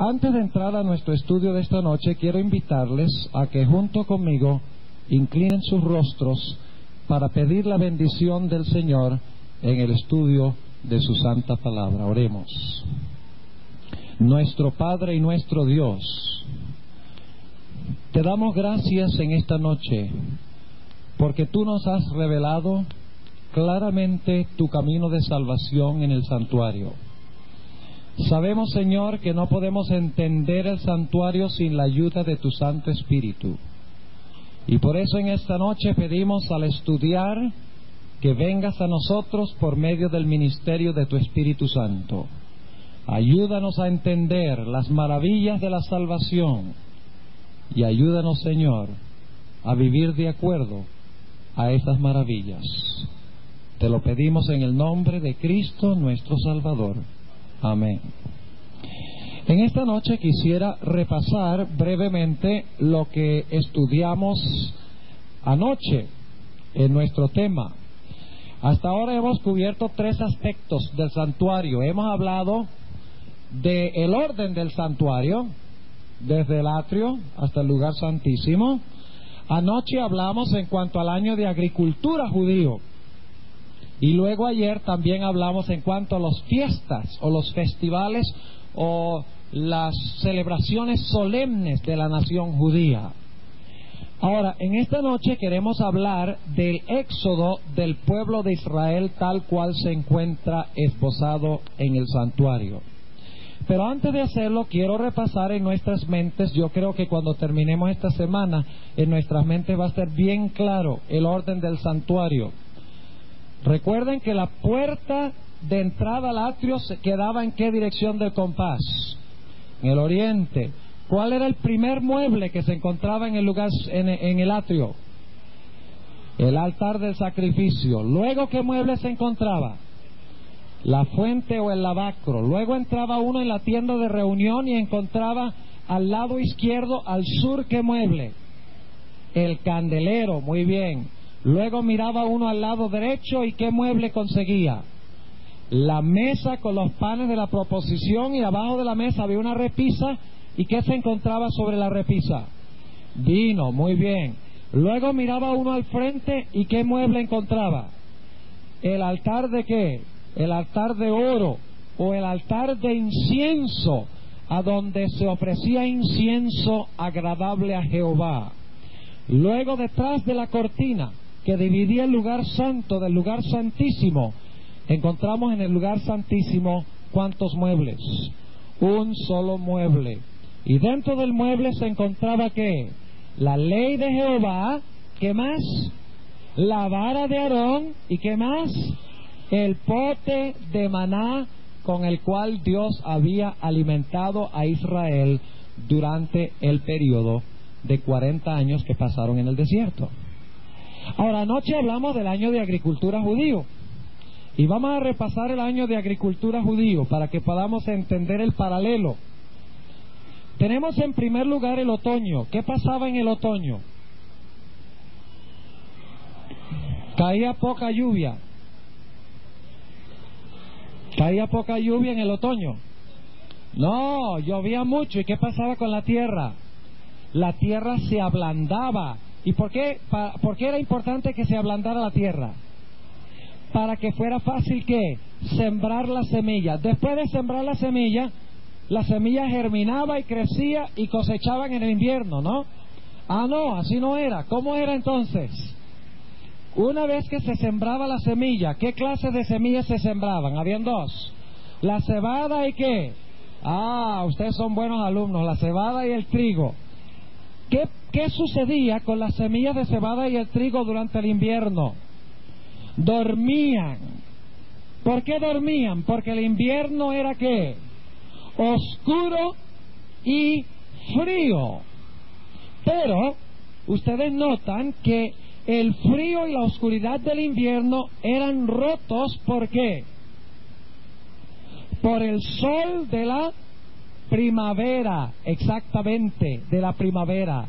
Antes de entrar a nuestro estudio de esta noche, quiero invitarles a que junto conmigo inclinen sus rostros para pedir la bendición del Señor en el estudio de su santa palabra. Oremos. Nuestro Padre y nuestro Dios, te damos gracias en esta noche porque tú nos has revelado claramente tu camino de salvación en el santuario. Sabemos, Señor, que no podemos entender el santuario sin la ayuda de tu Santo Espíritu. Y por eso en esta noche pedimos al estudiar que vengas a nosotros por medio del ministerio de tu Espíritu Santo. Ayúdanos a entender las maravillas de la salvación y ayúdanos, Señor, a vivir de acuerdo a estas maravillas. Te lo pedimos en el nombre de Cristo nuestro Salvador. Amén. En esta noche quisiera repasar brevemente lo que estudiamos anoche en nuestro tema. Hasta ahora hemos cubierto 3 aspectos del santuario. Hemos hablado del orden del santuario, desde el atrio hasta el lugar santísimo. Anoche hablamos en cuanto al año de agricultura judío. Y luego ayer también hablamos en cuanto a las fiestas o los festivales o las celebraciones solemnes de la nación judía. Ahora, en esta noche queremos hablar del éxodo del pueblo de Israel tal cual se encuentra esbozado en el santuario. Pero antes de hacerlo, quiero repasar en nuestras mentes. Yo creo que cuando terminemos esta semana, en nuestras mentes va a estar bien claro el orden del santuario. Recuerden que la puerta de entrada al atrio se quedaba en qué dirección del compás, en el oriente. ¿Cuál era el primer mueble que se encontraba en el lugar, en el atrio? El altar del sacrificio. Luego, ¿qué mueble se encontraba? La fuente o el lavacro. Luego entraba uno en la tienda de reunión y encontraba al lado izquierdo, al sur, ¿qué mueble? El candelero. Muy bien. Luego miraba uno al lado derecho y ¿qué mueble conseguía? La mesa con los panes de la proposición, y abajo de la mesa había una repisa. ¿Y qué se encontraba sobre la repisa? Vino. Muy bien. Luego miraba uno al frente y ¿qué mueble encontraba? ¿El altar de qué? El altar de oro o el altar de incienso, a donde se ofrecía incienso agradable a Jehová. Luego, detrás de la cortina que dividía el lugar santo del lugar santísimo, encontramos en el lugar santísimo ¿cuántos muebles? Un solo mueble. Y dentro del mueble se encontraba ¿qué? La ley de Jehová. ¿Qué más? La vara de Aarón. ¿Y qué más? El pote de maná con el cual Dios había alimentado a Israel durante el periodo de 40 años que pasaron en el desierto. Ahora, anoche hablamos del año de agricultura judío y vamos a repasar el año de agricultura judío para que podamos entender el paralelo. Tenemos en primer lugar el otoño. ¿Qué pasaba en el otoño? Caía poca lluvia. ¿Caía poca lluvia en el otoño? No, llovía mucho. ¿Y qué pasaba con la tierra? La tierra se ablandaba. ¿Y por qué era importante que se ablandara la tierra? Para que fuera fácil, ¿qué? Sembrar la semilla. Después de sembrar la semilla germinaba y crecía y cosechaban en el invierno, ¿no? Ah, no, así no era. ¿Cómo era entonces? Una vez que se sembraba la semilla, ¿qué clase de semillas se sembraban? Habían 2. La cebada y ¿qué? Ah, ustedes son buenos alumnos. La cebada y el trigo. ¿Qué sucedía con las semillas de cebada y el trigo durante el invierno? Dormían. ¿Por qué dormían? Porque el invierno era ¿qué? Oscuro y frío. Pero ustedes notan que el frío y la oscuridad del invierno eran rotos. ¿Por qué? Por el sol de la primavera. Exactamente, de la primavera.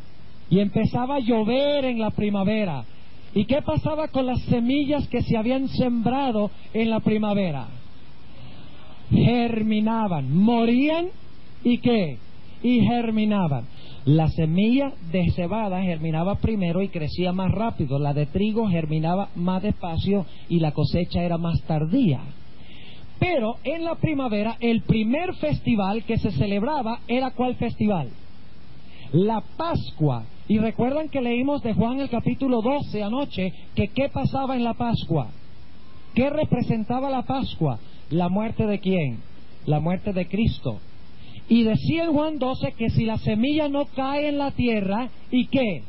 Y empezaba a llover en la primavera. ¿Y qué pasaba con las semillas que se habían sembrado en la primavera? Germinaban, morían ¿Y qué? Y germinaban. La semilla de cebada germinaba primero y crecía más rápido. La de trigo germinaba más despacio y la cosecha era más tardía. Pero en la primavera, el primer festival que se celebraba era ¿cuál festival? La Pascua. Y recuerdan que leímos de Juan el capítulo 12 anoche, que ¿qué pasaba en la Pascua? ¿Qué representaba la Pascua? ¿La muerte de quién? La muerte de Cristo. Y decía en Juan 12 que si la semilla no cae en la tierra, ¿y qué?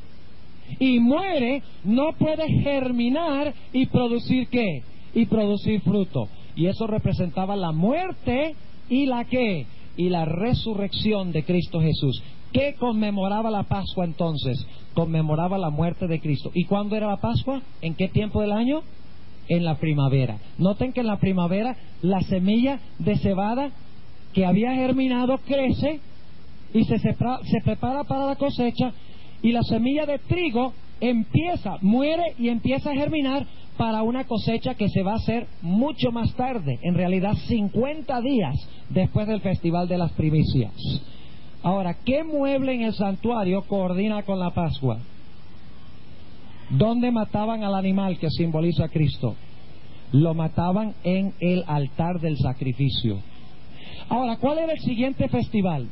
Y muere, no puede germinar y producir ¿qué? Y producir fruto. Y eso representaba la muerte y la ¿qué? Y la resurrección de Cristo Jesús. ¿Qué conmemoraba la Pascua entonces? Conmemoraba la muerte de Cristo. ¿Y cuándo era la Pascua? ¿En qué tiempo del año? En la primavera. Noten que en la primavera la semilla de cebada que había germinado crece y se prepara para la cosecha, y la semilla de trigo muere y empieza a germinar para una cosecha que se va a hacer mucho más tarde, en realidad 50 días después del Festival de las Primicias. Ahora, ¿qué mueble en el santuario coordina con la Pascua? ¿Dónde mataban al animal que simboliza a Cristo? Lo mataban en el altar del sacrificio. Ahora, ¿cuál era el siguiente festival?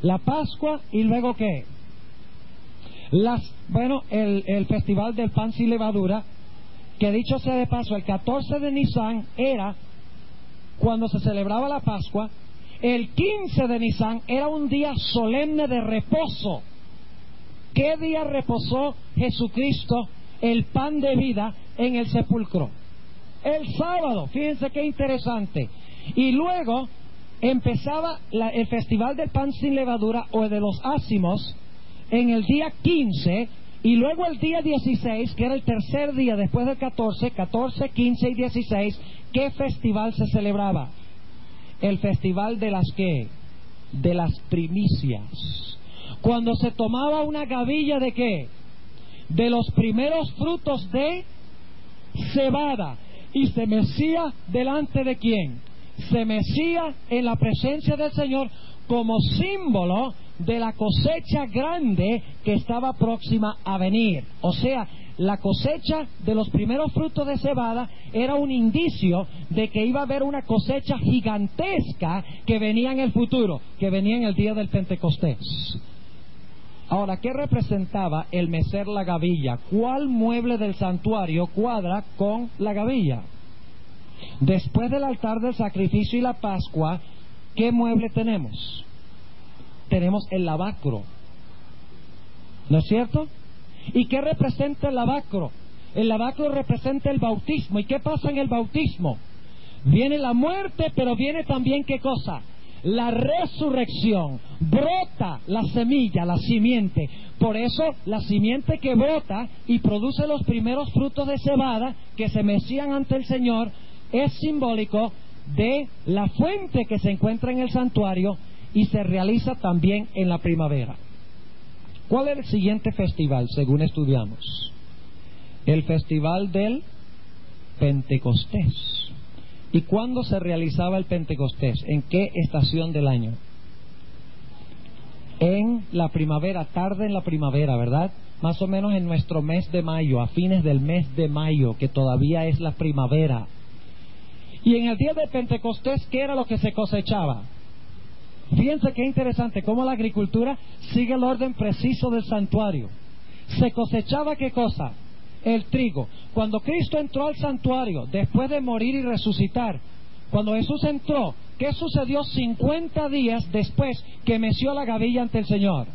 La Pascua, y luego ¿qué? El festival del pan sin levadura, que dicho sea de paso, el 14 de Nisan era cuando se celebraba la Pascua. El 15 de Nisan era un día solemne de reposo. ¿Qué día reposó Jesucristo, el pan de vida, en el sepulcro? El sábado. Fíjense qué interesante. Y luego empezaba el festival del pan sin levadura, o de los ácimos, en el día 15, y luego el día 16, que era el tercer día después del 14, 15 y 16, ¿qué festival se celebraba? El festival de las ¿qué? De las primicias. Cuando se tomaba una gavilla de ¿qué? De los primeros frutos de cebada, y se mecía delante de ¿quién? Se mecía en la presencia del Señor como símbolo de la cosecha grande que estaba próxima a venir. O sea, la cosecha de los primeros frutos de cebada era un indicio de que iba a haber una cosecha gigantesca que venía en el futuro, que venía en el día del Pentecostés. Ahora, ¿qué representaba el mecer la gavilla? ¿Cuál mueble del santuario cuadra con la gavilla? Después del altar del sacrificio y la Pascua, ¿qué mueble tenemos? Tenemos el lavacro, ¿no es cierto? ¿Y qué representa el lavacro? El lavacro representa el bautismo. ¿Y qué pasa en el bautismo? Viene la muerte, pero viene también ¿qué cosa? La resurrección. Brota la semilla, la simiente. Por eso la simiente que brota y produce los primeros frutos de cebada que se mecían ante el Señor es simbólico de la fuente que se encuentra en el santuario y se realiza también en la primavera. ¿Cuál es el siguiente festival, según estudiamos? El festival del Pentecostés. ¿Y cuándo se realizaba el Pentecostés? ¿En qué estación del año? En la primavera, tarde en la primavera, ¿verdad? Más o menos en nuestro mes de mayo, a fines del mes de mayo, que todavía es la primavera. Y en el día de Pentecostés, ¿qué era lo que se cosechaba? Fíjense qué interesante, cómo la agricultura sigue el orden preciso del santuario. Se cosechaba ¿qué cosa? El trigo. Cuando Cristo entró al santuario, después de morir y resucitar, cuando Jesús entró, ¿qué sucedió 50 días después que meció la gavilla ante el Señor?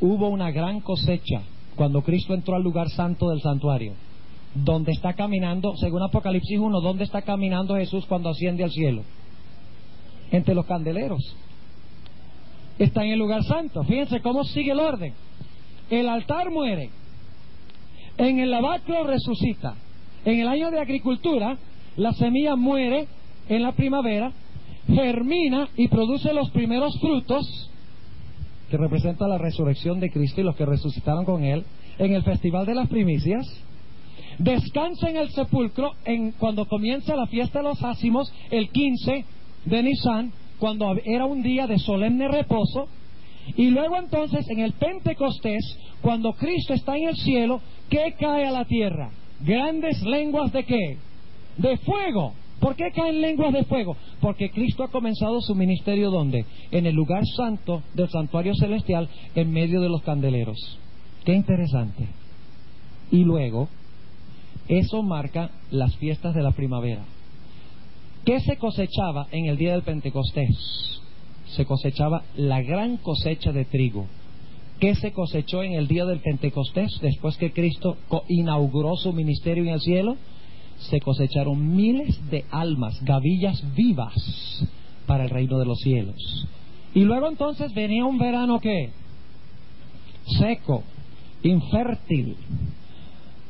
Hubo una gran cosecha cuando Cristo entró al lugar santo del santuario, donde está caminando, según Apocalipsis 1, ¿dónde está caminando Jesús cuando asciende al cielo? Entre los candeleros. Está en el lugar santo. Fíjense cómo sigue el orden. El altar muere, en el lavacro resucita. En el año de agricultura, la semilla muere en la primavera, germina y produce los primeros frutos, que representa la resurrección de Cristo y los que resucitaron con Él, en el festival de las primicias. Descansa en el sepulcro cuando comienza la fiesta de los ácimos, el 15 de Nisan, cuando era un día de solemne reposo, y luego entonces en el Pentecostés, cuando Cristo está en el cielo, ¿qué cae a la tierra? Grandes lenguas de ¿qué? De fuego. ¿Por qué caen lenguas de fuego? Porque Cristo ha comenzado su ministerio ¿dónde? En el lugar santo del santuario celestial, en medio de los candeleros. Qué interesante. Y luego, eso marca las fiestas de la primavera. ¿Qué se cosechaba en el día del Pentecostés? Se cosechaba la gran cosecha de trigo. ¿Qué se cosechó en el día del Pentecostés después que Cristo inauguró su ministerio en el cielo? Se cosecharon miles de almas, gavillas vivas para el reino de los cielos. Y luego entonces venía un verano ¿qué? Seco, infértil,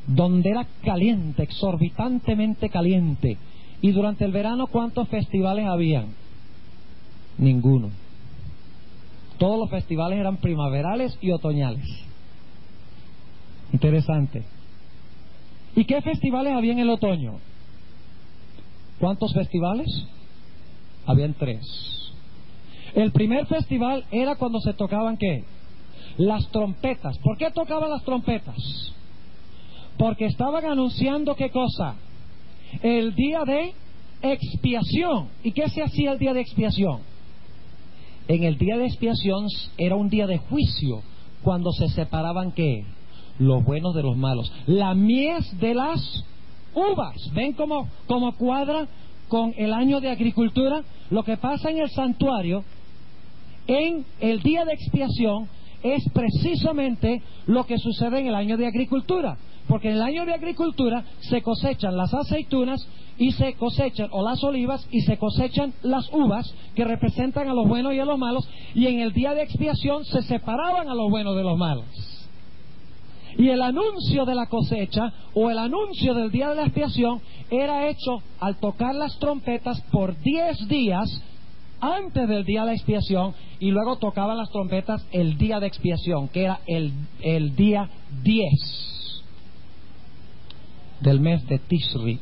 donde era caliente, exorbitantemente caliente. Y durante el verano, ¿cuántos festivales habían? Ninguno. Todos los festivales eran primaverales y otoñales. Interesante. ¿Y qué festivales había en el otoño? ¿Cuántos festivales? Habían 3. El primer festival era cuando se tocaban ¿qué? Las trompetas. ¿Por qué tocaban las trompetas? Porque estaban anunciando ¿qué cosa? El día de expiación. ¿Y qué se hacía el día de expiación? En el día de expiación era un día de juicio, cuando se separaban ¿qué? Los buenos de los malos. La mies de las uvas. ¿Ven cómo cuadra con el año de agricultura? Lo que pasa en el santuario en el día de expiación es precisamente lo que sucede en el año de agricultura. Porque en el año de agricultura se cosechan las aceitunas y se cosechan, o las olivas, y se cosechan las uvas, que representan a los buenos y a los malos, y en el día de expiación se separaban a los buenos de los malos. Y el anuncio de la cosecha, o el anuncio del día de la expiación, era hecho al tocar las trompetas por 10 días antes del día de la expiación, y luego tocaban las trompetas el día de expiación, que era el día 10 del mes de Tishri.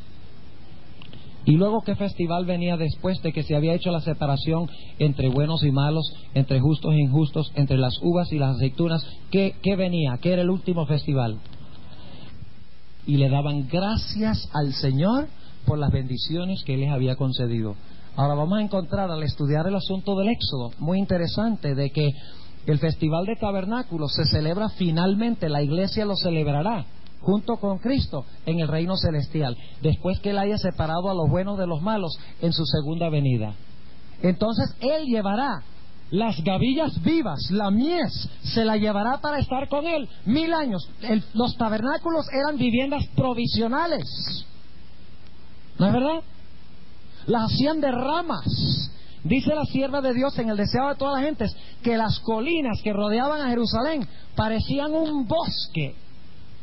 Y luego, ¿qué festival venía después de que se había hecho la separación entre buenos y malos, entre justos e injustos, entre las uvas y las aceitunas? ¿Qué venía? ¿Qué era el último festival? Y le daban gracias al Señor por las bendiciones que Él les había concedido. Ahora vamos a encontrar, al estudiar el asunto del Éxodo, muy interesante, de que el Festival de Tabernáculos se celebra finalmente, la iglesia lo celebrará junto con Cristo en el reino celestial, después que Él haya separado a los buenos de los malos en su segunda venida. Entonces Él llevará las gavillas vivas, la mies, se la llevará para estar con Él 1000 años. Los tabernáculos eran viviendas provisionales, ¿no es verdad? Las hacían de ramas. Dice la sierva de Dios en el deseo de todas las gentes que las colinas que rodeaban a Jerusalén parecían un bosque,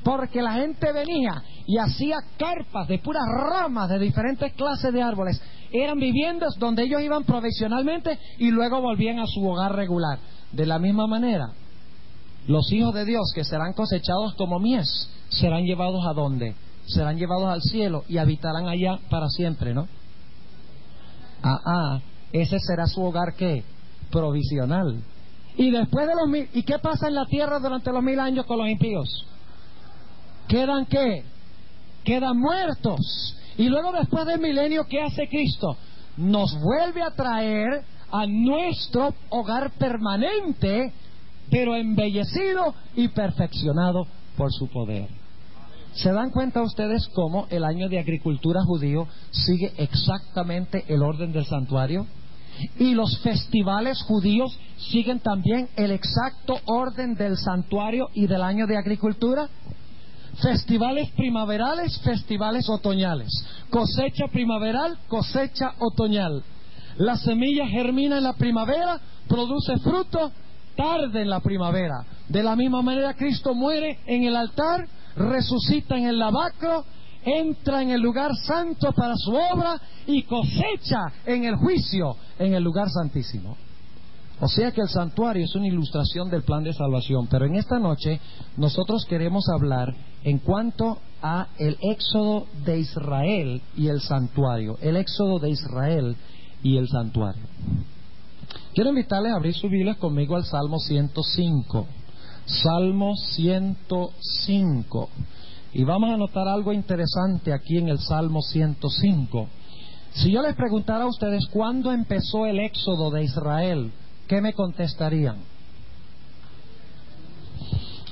porque la gente venía y hacía carpas de puras ramas de diferentes clases de árboles. Eran viviendas donde ellos iban provisionalmente y luego volvían a su hogar regular. De la misma manera, los hijos de Dios que serán cosechados como mies serán llevados ¿a dónde? Serán llevados al cielo y habitarán allá para siempre, ¿no? Ese será su hogar ¿qué? Provisional. Y después de los 1000, ¿y qué pasa en la tierra durante los 1000 años con los impíos? ¿Quedan qué? Quedan muertos. Y luego después del milenio, ¿qué hace Cristo? Nos vuelve a traer a nuestro hogar permanente, pero embellecido y perfeccionado por su poder. ¿Se dan cuenta ustedes cómo el año de agricultura judío sigue exactamente el orden del santuario? Y los festivales judíos siguen también el exacto orden del santuario y del año de agricultura. Festivales primaverales, festivales otoñales. Cosecha primaveral, cosecha otoñal. La semilla germina en la primavera, produce fruto tarde en la primavera. De la misma manera, Cristo muere en el altar, resucita en el lavacro, entra en el lugar santo para su obra y cosecha en el juicio en el lugar santísimo. O sea que el santuario es una ilustración del plan de salvación. Pero en esta noche nosotros queremos hablar en cuanto a el éxodo de Israel y el santuario. El éxodo de Israel y el santuario. Quiero invitarles a abrir sus Biblias conmigo al Salmo 105. Salmo 105. Y vamos a notar algo interesante aquí en el Salmo 105. Si yo les preguntara a ustedes cuándo empezó el éxodo de Israel, ¿qué me contestarían?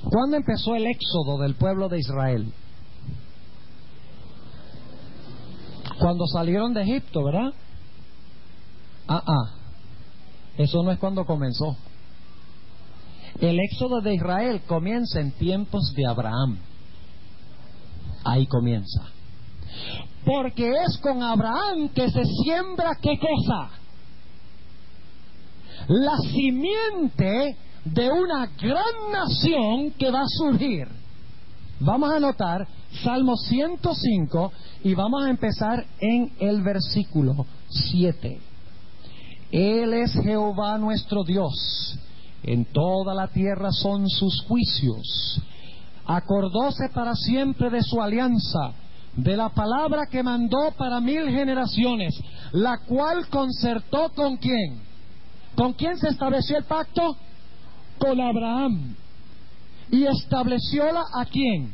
¿Cuándo empezó el éxodo del pueblo de Israel? Cuando salieron de Egipto, ¿verdad? Eso no es cuando comenzó. El éxodo de Israel comienza en tiempos de Abraham. Ahí comienza. Porque es con Abraham que se siembra, ¿qué cosa? La simiente de una gran nación que va a surgir. Vamos a anotar Salmo 105 y vamos a empezar en el versículo 7. Él es Jehová nuestro Dios, en toda la tierra son sus juicios. Acordóse para siempre de su alianza, de la palabra que mandó para 1000 generaciones, la cual concertó ¿con quién? ¿Con quién se estableció el pacto? Con Abraham. ¿Y establecióla a quién?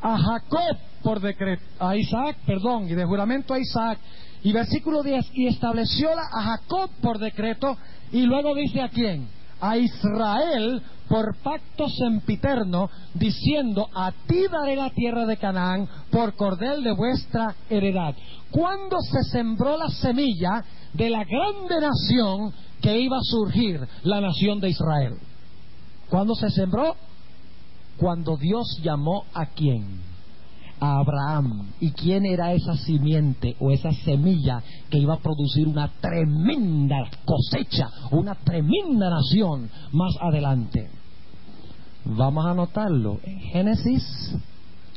A Jacob por decreto, a Isaac, perdón, y de juramento a Isaac. Y versículo 10, y establecióla a Jacob por decreto, y luego dice a quién? A Israel por pacto sempiterno, diciendo: a ti daré la tierra de Canaán por cordel de vuestra heredad. ¿Cuándo se sembró la semilla de la grande nación que iba a surgir, la nación de Israel? ¿Cuándo se sembró? Cuando Dios llamó a quién? A Abraham. ¿Y quién era esa simiente o esa semilla que iba a producir una tremenda cosecha, una tremenda nación más adelante? Vamos a anotarlo en Génesis,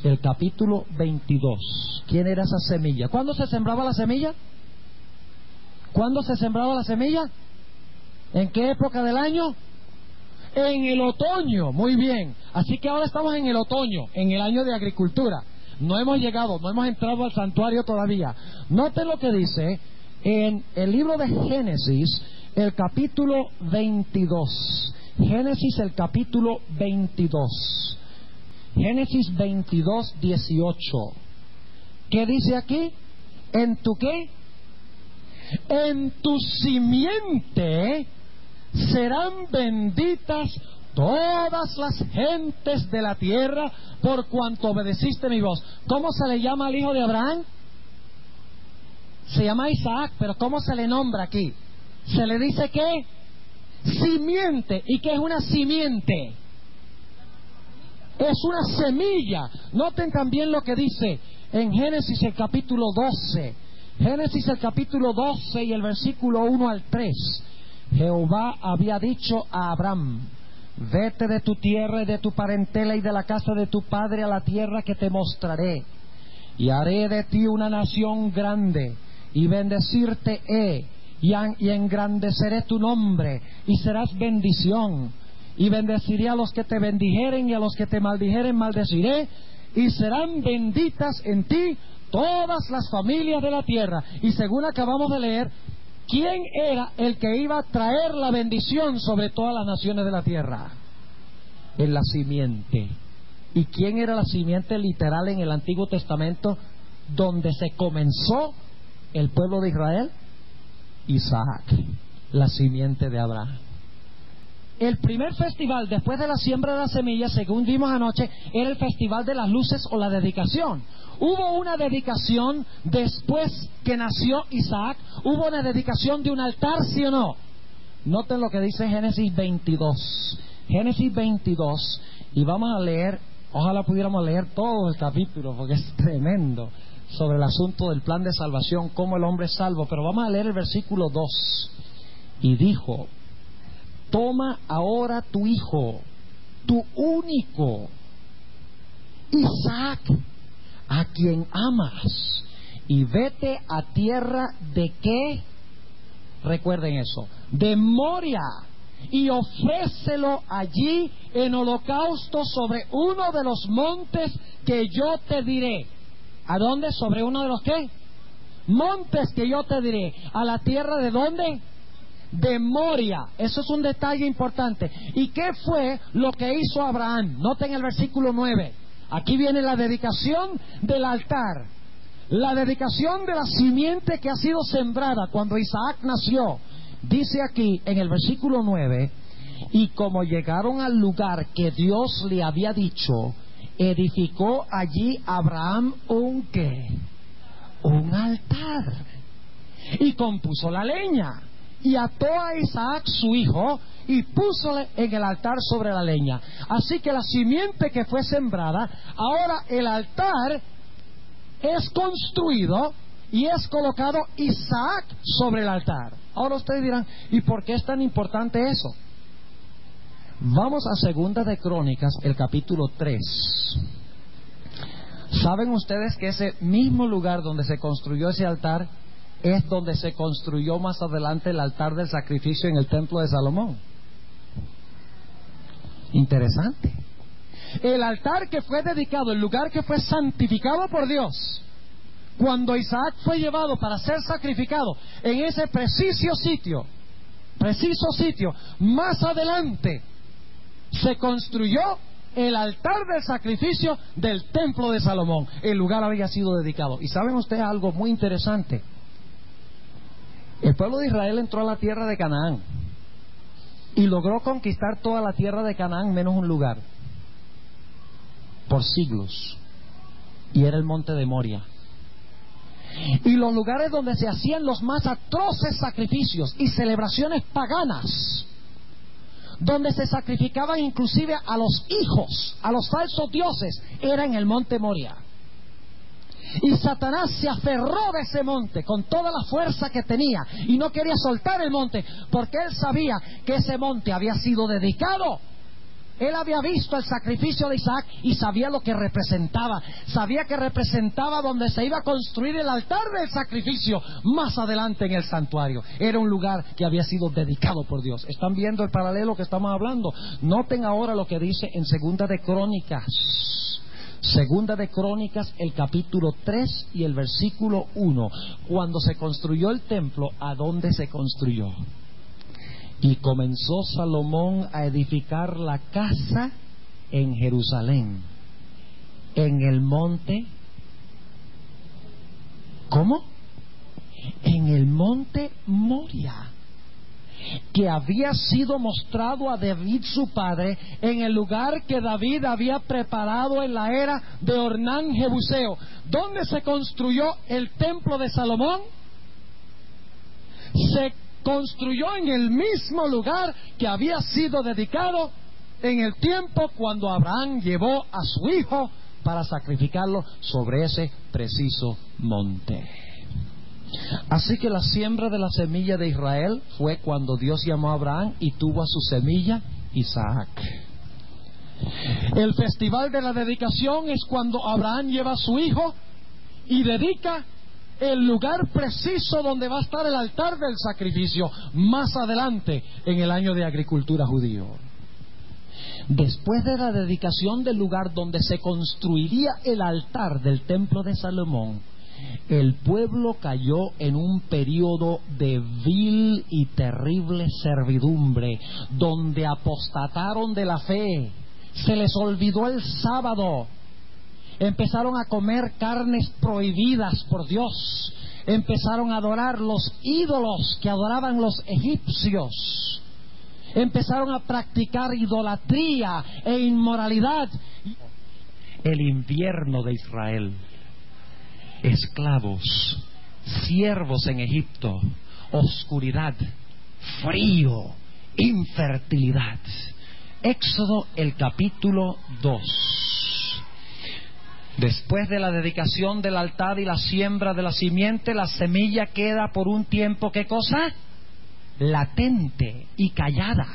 el capítulo 22. ¿Quién era esa semilla? ¿Cuándo se sembraba la semilla? ¿Cuándo se sembraba la semilla? ¿En qué época del año? En el otoño. Muy bien. Así que ahora estamos en el otoño, en el año de agricultura. No hemos llegado, no hemos entrado al santuario todavía. Noten lo que dice en el libro de Génesis, el capítulo 22. Génesis, el capítulo 22. Génesis 22, 18. ¿Qué dice aquí? ¿En tu qué? En tu simiente serán benditas todas las gentes de la tierra, por cuanto obedeciste mi voz. ¿Cómo se le llama al hijo de Abraham? Se llama Isaac, pero ¿cómo se le nombra aquí? Se le dice ¿qué? Simiente. ¿Y qué es una simiente? Es una semilla. Noten también lo que dice en Génesis el capítulo 12. Génesis el capítulo 12 y el versículo 1 al 3. Jehová había dicho a Abraham: vete de tu tierra y de tu parentela y de la casa de tu padre a la tierra que te mostraré, y haré de ti una nación grande, y bendecirte he, y engrandeceré tu nombre, y serás bendición, y bendeciré a los que te bendijeren, y a los que te maldijeren maldeciré, y serán benditas en ti todas las familias de la tierra. Y según acabamos de leer, ¿quién era el que iba a traer la bendición sobre todas las naciones de la tierra? En la simiente. ¿Y quién era la simiente literal en el Antiguo Testamento donde se comenzó el pueblo de Israel? Isaac, la simiente de Abraham. El primer festival después de la siembra de la semilla, según vimos anoche, era el festival de las luces o la dedicación. Hubo una dedicación después que nació Isaac. Hubo una dedicación de un altar, ¿sí o no? Noten lo que dice Génesis 22. Génesis 22. Y vamos a leer, ojalá pudiéramos leer todo el capítulo, porque es tremendo, sobre el asunto del plan de salvación, cómo el hombre es salvo. Pero vamos a leer el versículo 2. Y dijo: toma ahora tu hijo, tu único, Isaac, a quien amas, y vete a tierra de ¿qué? Recuerden eso, de Moria, y ofrécelo allí en holocausto sobre uno de los montes que yo te diré. ¿A dónde? ¿Sobre uno de los qué? Montes que yo te diré. ¿A la tierra de dónde? de Moria. Eso es un detalle importante. ¿Y qué fue lo que hizo Abraham? Noten el versículo 9. Aquí viene la dedicación del altar. La dedicación de la simiente que ha sido sembrada cuando Isaac nació. Dice aquí en el versículo 9: y como llegaron al lugar que Dios le había dicho, edificó allí Abraham un ¿qué? Un altar. Y compuso la leña, y ató a Isaac su hijo, y púsole en el altar sobre la leña. Así que la simiente que fue sembrada, ahora el altar es construido y es colocado Isaac sobre el altar. Ahora ustedes dirán, ¿y por qué es tan importante eso? Vamos a Segunda de Crónicas, el capítulo 3. ¿Saben ustedes que ese mismo lugar donde se construyó ese altar es donde se construyó más adelante el altar del sacrificio en el templo de Salomón? Interesante. El altar que fue dedicado, el lugar que fue santificado por Dios, cuando Isaac fue llevado para ser sacrificado, en ese preciso sitio, más adelante se construyó el altar del sacrificio del templo de Salomón. El lugar había sido dedicado. Y saben ustedes algo muy interesante. El pueblo de Israel entró a la tierra de Canaán y logró conquistar toda la tierra de Canaán menos un lugar por siglos, y era el monte de Moria. Y los lugares donde se hacían los más atroces sacrificios y celebraciones paganas, donde se sacrificaban inclusive a los hijos, a los falsos dioses, era en el monte Moria. Y Satanás se aferró de ese monte con toda la fuerza que tenía y no quería soltar el monte, porque él sabía que ese monte había sido dedicado. Él había visto el sacrificio de Isaac y sabía lo que representaba. Sabía que representaba donde se iba a construir el altar del sacrificio más adelante en el santuario. Era un lugar que había sido dedicado por Dios. ¿Están viendo el paralelo que estamos hablando? Noten ahora lo que dice en Segunda de Crónicas. Segunda de Crónicas, el capítulo 3 y el versículo 1. Cuando se construyó el templo, ¿a dónde se construyó? Y comenzó Salomón a edificar la casa en Jerusalén, en el monte. ¿Cómo? En el monte Moria, que había sido mostrado a David su padre, en el lugar que David había preparado en la era de Ornán Jebuseo. ¿Dónde se construyó el templo de Salomón? Se construyó en el mismo lugar que había sido dedicado en el tiempo cuando Abraham llevó a su hijo para sacrificarlo sobre ese preciso monte. Así que la siembra de la semilla de Israel fue cuando Dios llamó a Abraham y tuvo a su semilla Isaac. El festival de la dedicación es cuando Abraham lleva a su hijo y dedica el lugar preciso donde va a estar el altar del sacrificio más adelante en el año de agricultura judío. Después de la dedicación del lugar donde se construiría el altar del templo de Salomón, el pueblo cayó en un periodo de vil y terrible servidumbre, donde apostataron de la fe, se les olvidó el sábado, empezaron a comer carnes prohibidas por Dios, empezaron a adorar los ídolos que adoraban los egipcios, empezaron a practicar idolatría e inmoralidad. El invierno de Israel, esclavos, siervos en Egipto, oscuridad, frío, infertilidad. Éxodo, el capítulo 2. Después de la dedicación del altar y la siembra de la simiente, la semilla queda por un tiempo, ¿qué cosa? Latente y callada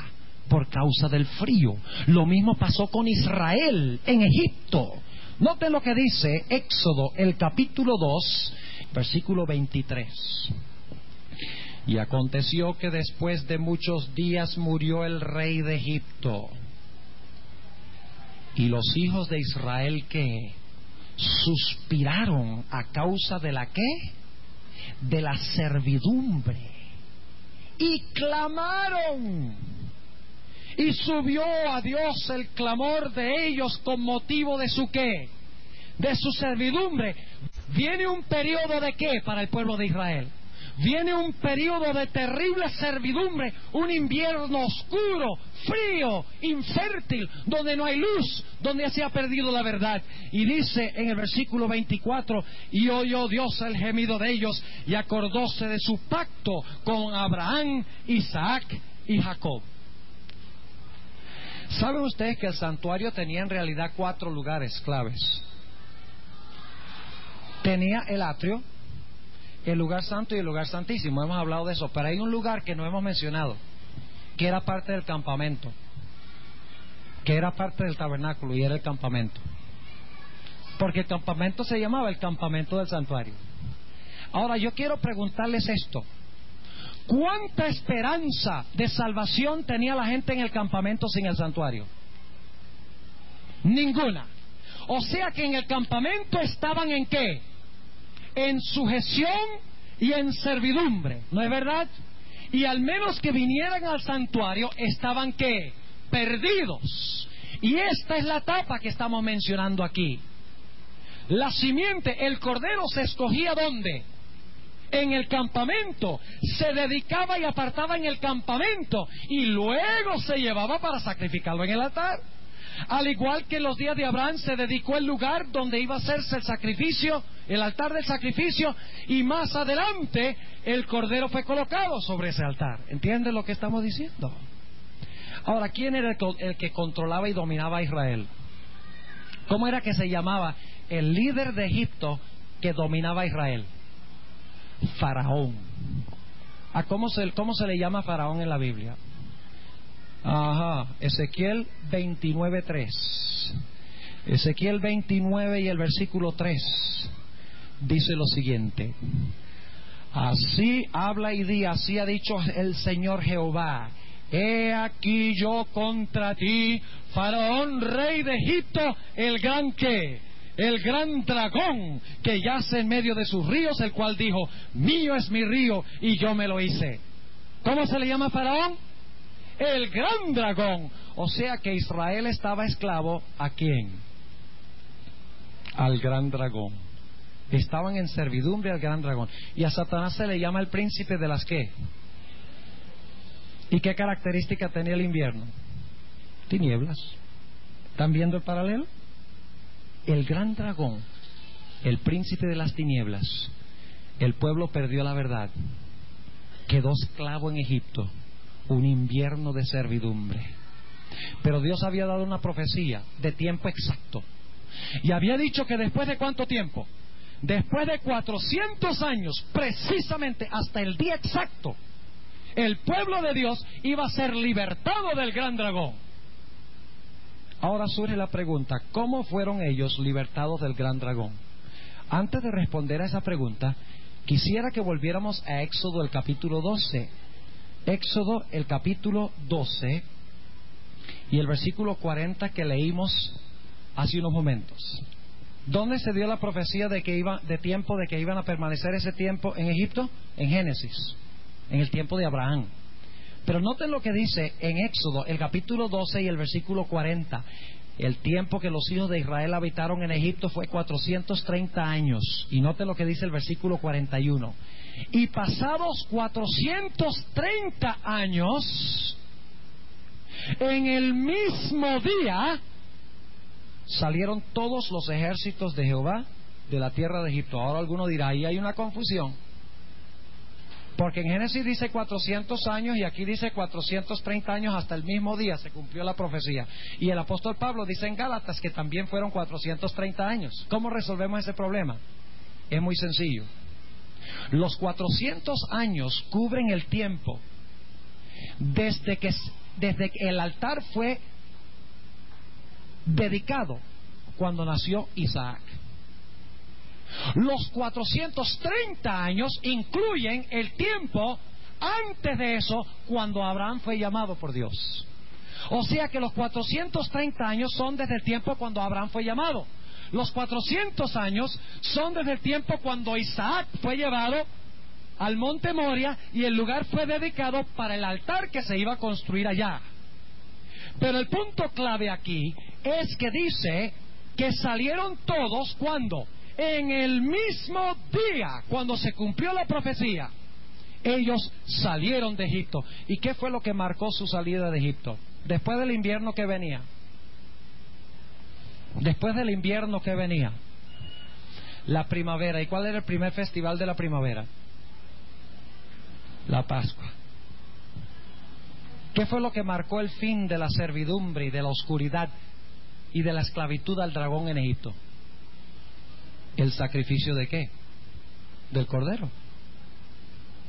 por causa del frío. Lo mismo pasó con Israel en Egipto. Noten lo que dice Éxodo, el capítulo 2, versículo 23. Y aconteció que después de muchos días murió el rey de Egipto. Y los hijos de Israel, ¿qué? Suspiraron a causa de la ¿qué? De la servidumbre y clamaron. Y subió a Dios el clamor de ellos con motivo de su ¿qué? De su servidumbre. Viene un periodo de ¿qué para el pueblo de Israel? Viene un periodo de terrible servidumbre, un invierno oscuro, frío, infértil, donde no hay luz, donde se ha perdido la verdad. Y dice en el versículo 24, y oyó Dios el gemido de ellos, y acordóse de su pacto con Abraham, Isaac y Jacob. ¿Saben ustedes que el santuario tenía en realidad 4 lugares claves? Tenía el atrio, el lugar santo y el lugar santísimo. Hemos hablado de eso, pero hay un lugar que no hemos mencionado, que era parte del campamento, que era parte del tabernáculo, y era el campamento, porque el campamento se llamaba el campamento del santuario. Ahora yo quiero preguntarles esto: ¿cuánta esperanza de salvación tenía la gente en el campamento sin el santuario? Ninguna. O sea que en el campamento estaban ¿en qué? En sujeción y en servidumbre, ¿no es verdad? Y al menos que vinieran al santuario, estaban ¿qué? Perdidos. Y esta es la etapa que estamos mencionando aquí. La simiente, el cordero se escogía ¿dónde? En el campamento. Se dedicaba y apartaba en el campamento, y luego se llevaba para sacrificarlo en el altar. Al igual que en los días de Abraham se dedicó el lugar donde iba a hacerse el sacrificio, el altar del sacrificio, y más adelante el cordero fue colocado sobre ese altar. ¿Entienden lo que estamos diciendo? Ahora, ¿quién era el que controlaba y dominaba a Israel? ¿Cómo era que se llamaba el líder de Egipto que dominaba a Israel? Faraón. ¿Cómo se le llama a Faraón en la Biblia? Ezequiel 29:3. Ezequiel 29 y el versículo 3 dice lo siguiente: así habla y di, así ha dicho el Señor Jehová: he aquí yo contra ti, Faraón, rey de Egipto, el gran ¿qué? El gran dragón que yace en medio de sus ríos, el cual dijo: mío es mi río y yo me lo hice. ¿Cómo se le llama a Faraón? El gran dragón. O sea que Israel estaba esclavo ¿a quién? Al gran dragón. Estaban en servidumbre al gran dragón. Y a Satanás se le llama el príncipe de las ¿qué? ¿Y qué característica tenía el invierno? Tinieblas. ¿Están viendo el paralelo? El gran dragón, el príncipe de las tinieblas. El pueblo perdió la verdad, quedó esclavo en Egipto, un invierno de servidumbre. Pero Dios había dado una profecía de tiempo exacto, y había dicho que después de ¿cuánto tiempo? Después de 400 años, precisamente hasta el día exacto, el pueblo de Dios iba a ser libertado del gran dragón. Ahora surge la pregunta: ¿cómo fueron ellos libertados del gran dragón? Antes de responder a esa pregunta, quisiera que volviéramos a Éxodo, el capítulo 12. Éxodo, el capítulo 12 y el versículo 40 que leímos hace unos momentos. ¿Dónde se dio la profecía de que iban a permanecer ese tiempo en Egipto? En Génesis, en el tiempo de Abraham. Pero noten lo que dice en Éxodo, el capítulo 12 y el versículo 40. El tiempo que los hijos de Israel habitaron en Egipto fue 430 años. Y noten lo que dice el versículo 41. Y pasados 430 años, en el mismo día, salieron todos los ejércitos de Jehová de la tierra de Egipto. Ahora alguno dirá, ahí hay una confusión, porque en Génesis dice 400 años y aquí dice 430 años, hasta el mismo día se cumplió la profecía. Y el apóstol Pablo dice en Gálatas que también fueron 430 años. ¿Cómo resolvemos ese problema? Es muy sencillo. Los 400 años cubren el tiempo desde que el altar fue dedicado, cuando nació Isaac. Los 430 años incluyen el tiempo antes de eso, cuando Abraham fue llamado por Dios. O sea que los 430 años son desde el tiempo cuando Abraham fue llamado. Los 400 años son desde el tiempo cuando Isaac fue llevado al monte Moria, y el lugar fue dedicado para el altar que se iba a construir allá. Pero el punto clave aquí es que dice que salieron todos, ¿cuándo? En el mismo día, cuando se cumplió la profecía. Ellos salieron de Egipto. ¿Y qué fue lo que marcó su salida de Egipto? Después del invierno que venía. Después del invierno que venía, la primavera. ¿Y cuál era el primer festival de la primavera? La Pascua. ¿Qué fue lo que marcó el fin de la servidumbre y de la oscuridad y de la esclavitud al dragón en Egipto? ¿El sacrificio de qué? Del cordero.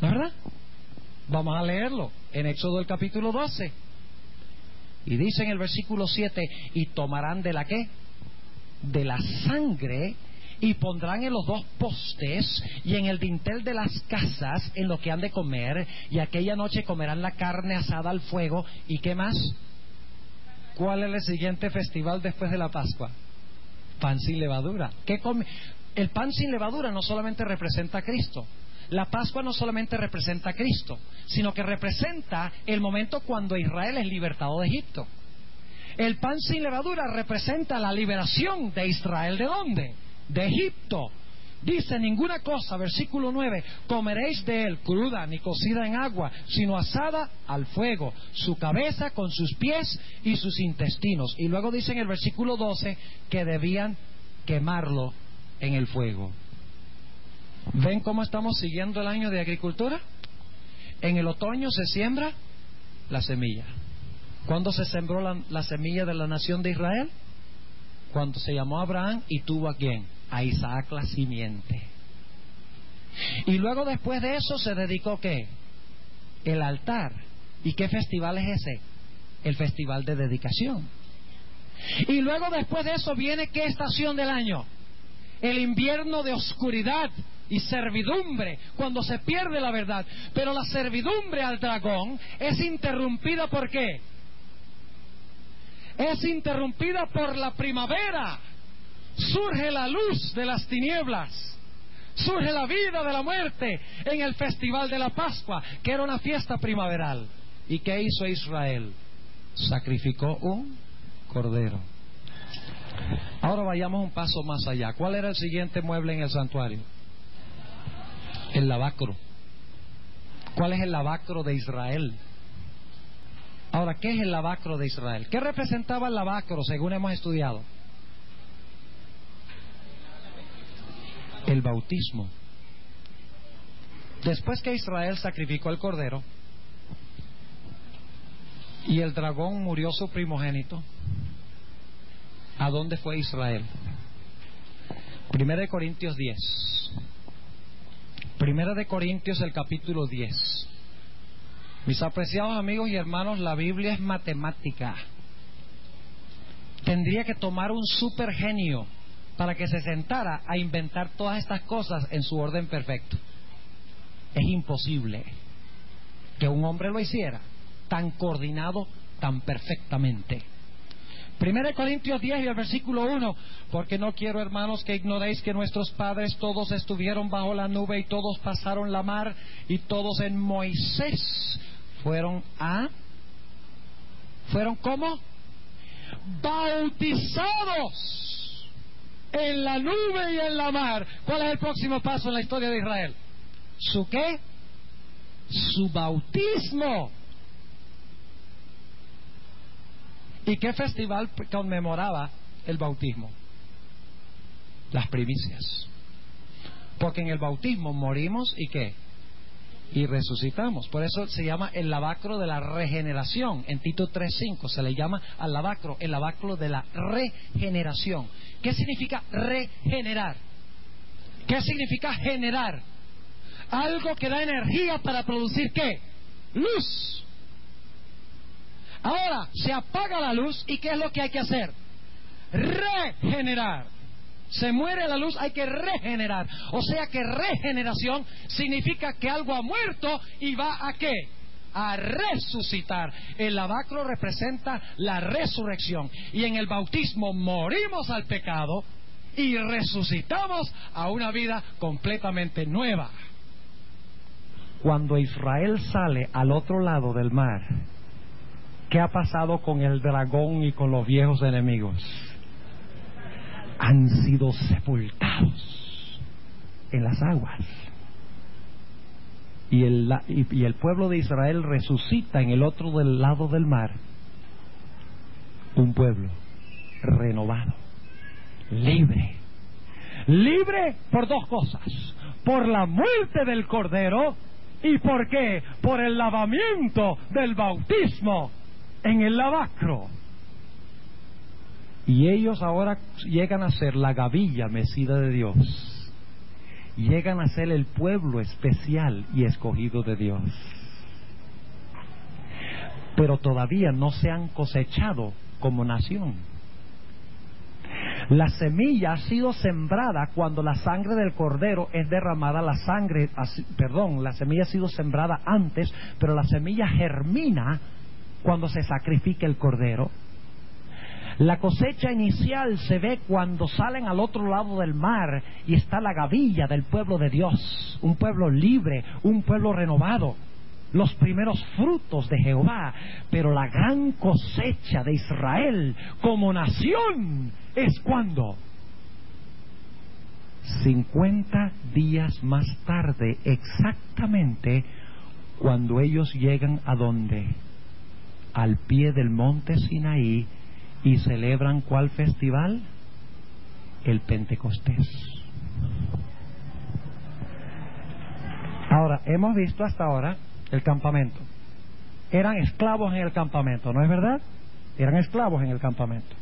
¿No es verdad? Vamos a leerlo en Éxodo el capítulo 12. Y dice en el versículo 7: y tomarán de la ¿qué? De la sangre, y pondrán en los dos postes y en el dintel de las casas en lo que han de comer, y aquella noche comerán la carne asada al fuego. ¿Y qué más? ¿Cuál es el siguiente festival después de la Pascua? Pan sin levadura. ¿Qué come? El pan sin levadura no solamente representa a Cristo. La Pascua no solamente representa a Cristo, sino que representa el momento cuando Israel es libertado de Egipto. El pan sin levadura representa la liberación de Israel. ¿De dónde? De Egipto. Dice: ninguna cosa, versículo 9, comeréis de él cruda ni cocida en agua, sino asada al fuego, su cabeza con sus pies y sus intestinos. Y luego dice en el versículo 12 que debían quemarlo en el fuego. ¿Ven cómo estamos siguiendo el año de agricultura? En el otoño se siembra la semilla. ¿Cuándo se sembró la semilla de la nación de Israel? Cuando se llamó Abraham y tuvo ¿a quién? A Isaac la simiente. Y luego después de eso se dedicó ¿qué? El altar. ¿Y qué festival es ese? El festival de dedicación. Y luego después de eso viene ¿qué estación del año? El invierno de oscuridad y servidumbre, cuando se pierde la verdad. Pero la servidumbre al dragón es interrumpida ¿por qué? Es interrumpida por la primavera. Surge la luz de las tinieblas, surge la vida de la muerte en el festival de la Pascua, que era una fiesta primaveral. ¿Y qué hizo Israel? Sacrificó un cordero. Ahora vayamos un paso más allá. ¿Cuál era el siguiente mueble en el santuario? El lavacro. ¿Cuál es el lavacro de Israel? Ahora, ¿qué es el lavacro de Israel? ¿Qué representaba el lavacro según hemos estudiado? El bautismo. Después que Israel sacrificó el cordero y el dragón murió su primogénito, ¿a dónde fue Israel? 1 de Corintios 10. 1 de Corintios el capítulo 10. Mis apreciados amigos y hermanos, la Biblia es matemática. Tendría que tomar un super genio para que se sentara a inventar todas estas cosas en su orden perfecto. Es imposible que un hombre lo hiciera tan coordinado, tan perfectamente. 1 Corintios 10 y el versículo 1: porque no quiero, hermanos, que ignoréis que nuestros padres todos estuvieron bajo la nube y todos pasaron la mar y todos en Moisés fueron ¿cómo? Bautizados en la nube y en la mar. ¿Cuál es el próximo paso en la historia de Israel? ¿Su qué? Su bautismo. ¿Y qué festival conmemoraba el bautismo? Las primicias. Porque en el bautismo morimos y ¿qué? Y resucitamos. Por eso se llama el lavacro de la regeneración. En Tito 3:5 se le llama al lavacro el lavacro de la regeneración. ¿Qué significa regenerar? ¿Qué significa generar? Algo que da energía para producir ¿qué? Luz. Ahora se apaga la luz y ¿qué es lo que hay que hacer? Regenerar. Se muere la luz, hay que regenerar. O sea que regeneración significa que algo ha muerto y va ¿a qué? A resucitar. El lavacro representa la resurrección. Y en el bautismo morimos al pecado y resucitamos a una vida completamente nueva. Cuando Israel sale al otro lado del mar, ¿qué ha pasado con el dragón y con los viejos enemigos? Han sido sepultados en las aguas. Y el pueblo de Israel resucita en el otro del lado del mar. Un pueblo renovado, libre. Libre por dos cosas: por la muerte del Cordero, y ¿por qué? Por el lavamiento del bautismo en el lavacro. Y ellos ahora llegan a ser la gavilla mecida de Dios. Llegan a ser el pueblo especial y escogido de Dios. Pero todavía no se han cosechado como nación. La semilla ha sido sembrada cuando la sangre del Cordero es derramada. La semilla ha sido sembrada antes, pero la semilla germina cuando se sacrifica el Cordero. La cosecha inicial se ve cuando salen al otro lado del mar y está la gavilla del pueblo de Dios, un pueblo libre, un pueblo renovado, los primeros frutos de Jehová. Pero la gran cosecha de Israel como nación es cuando 50 días más tarde, exactamente, cuando ellos llegan ¿a dónde? Al pie del monte Sinaí, y celebran ¿cuál festival? El Pentecostés. Ahora, hemos visto hasta ahora el campamento. Eran esclavos en el campamento, ¿no es verdad? Eran esclavos en el campamento.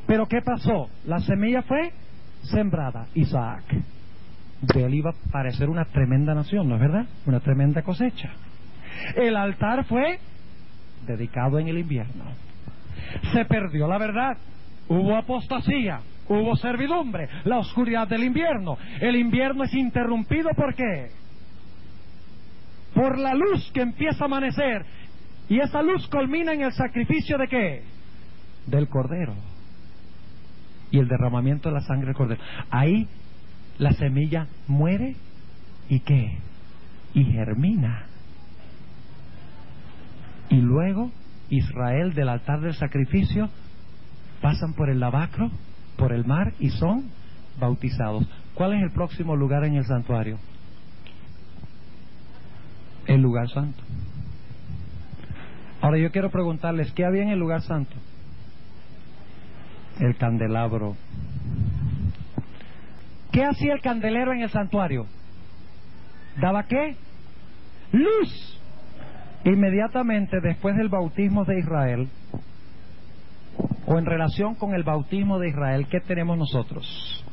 Pero ¿qué pasó? La semilla fue sembrada. Isaac. De él iba a parecer una tremenda nación, ¿no es verdad? Una tremenda cosecha. El altar fue dedicado en el invierno. Se perdió la verdad. Hubo apostasía. Hubo servidumbre. La oscuridad del invierno. El invierno es interrumpido ¿por qué? Por la luz que empieza a amanecer. Y esa luz culmina en el sacrificio ¿de qué? Del Cordero. Y el derramamiento de la sangre del Cordero. Ahí la semilla muere y ¿qué? Y germina. Y luego Israel del altar del sacrificio pasan por el lavacro, por el mar, y son bautizados. ¿Cuál es el próximo lugar en el santuario? El lugar santo. Ahora yo quiero preguntarles, ¿qué había en el lugar santo? El candelabro. ¿Qué hacía el candelero en el santuario? ¿Daba qué? Luz. Inmediatamente después del bautismo de Israel, o en relación con el bautismo de Israel, ¿qué tenemos nosotros?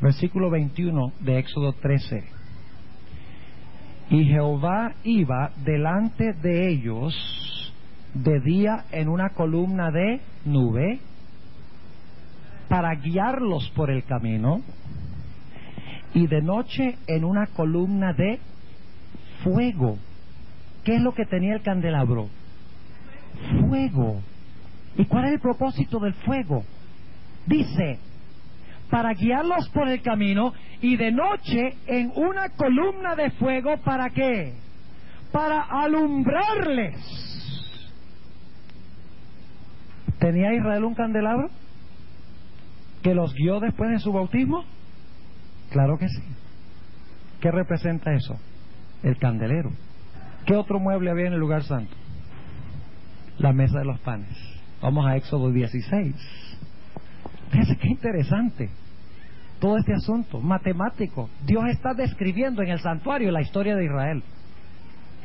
Versículo 21 de Éxodo 13. Y Jehová iba delante de ellos de día en una columna de nube para guiarlos por el camino, y de noche en una columna de fuego. ¿Qué es lo que tenía el candelabro? Fuego. ¿Y cuál es el propósito del fuego? Dice, para guiarlos por el camino, y de noche en una columna de fuego, ¿para qué? Para alumbrarles. ¿Tenía Israel un candelabro que los guió después de su bautismo? Claro que sí. ¿Qué representa eso? El candelero. ¿Qué otro mueble había en el lugar santo? La mesa de los panes. Vamos a Éxodo 16. Fíjense qué interesante todo este asunto matemático. Dios está describiendo en el santuario la historia de Israel.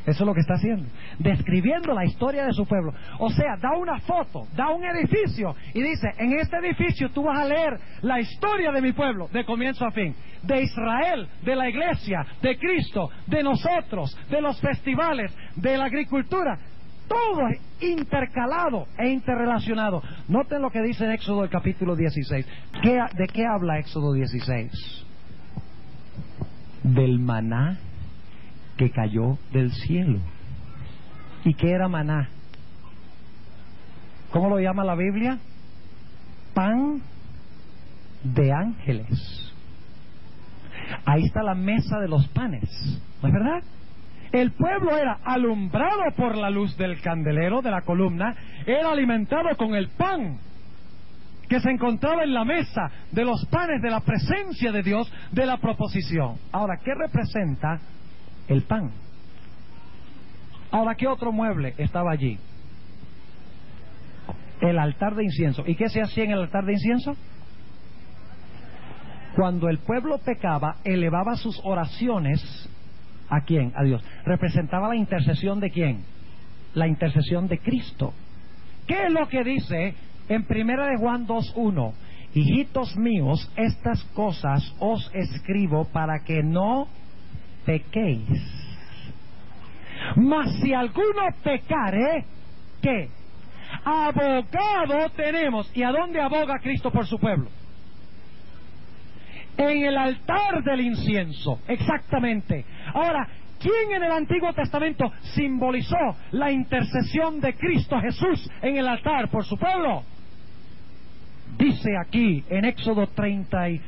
Eso es lo que está haciendo, describiendo la historia de su pueblo. O sea, da una foto, da un edificio y dice, en este edificio tú vas a leer la historia de mi pueblo, de comienzo a fin, de Israel, de la iglesia, de Cristo, de nosotros, de los festivales, de la agricultura. Todo es intercalado e interrelacionado. Noten lo que dice en Éxodo el capítulo 16. ¿De qué habla Éxodo 16? Del maná que cayó del cielo. ¿Y qué era maná? ¿Cómo lo llama la Biblia? Pan de ángeles. Ahí está la mesa de los panes, ¿No es verdad? El pueblo era alumbrado por la luz del candelero, de la columna, era alimentado con el pan que se encontraba en la mesa, de los panes de la presencia de Dios, de la proposición. Ahora, ¿qué representa el pan? Ahora, ¿qué otro mueble estaba allí? El altar de incienso. ¿Y qué se hacía en el altar de incienso? Cuando el pueblo pecaba, elevaba sus oraciones. ¿A quién? A Dios. Representaba la intercesión de quién? La intercesión de Cristo. ¿Qué es lo que dice en 1 de Juan 2:1? Hijitos míos, estas cosas os escribo para que no pequéis. Mas si alguno pecare, ¿qué? Abogado tenemos. ¿Y a dónde aboga Cristo por su pueblo? En el altar del incienso, exactamente. Ahora, ¿quién en el Antiguo Testamento simbolizó la intercesión de Cristo Jesús en el altar por su pueblo? Dice aquí en Éxodo 32